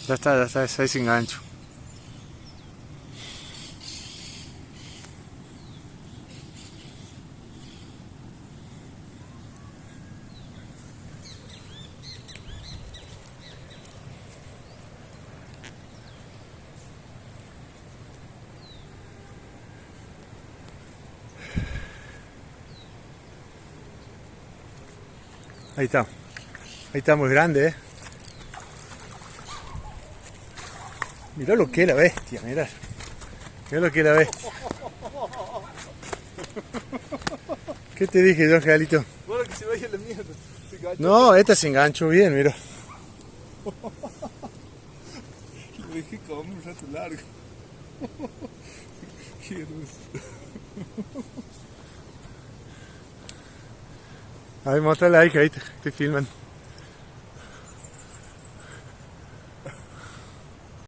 ya está, ahí sin gancho. Ahí está. Ahí está muy grande, Mirá lo que es la bestia, mirá. Mirá lo que es la bestia. ¿Qué te dije yo, Angelito? Bueno, que se vaya la mierda. No, esta se enganchó bien, mira. Lo dejé comer un rato largo. Qué hermoso. A ver, mostrarle ahí que ahí te filman.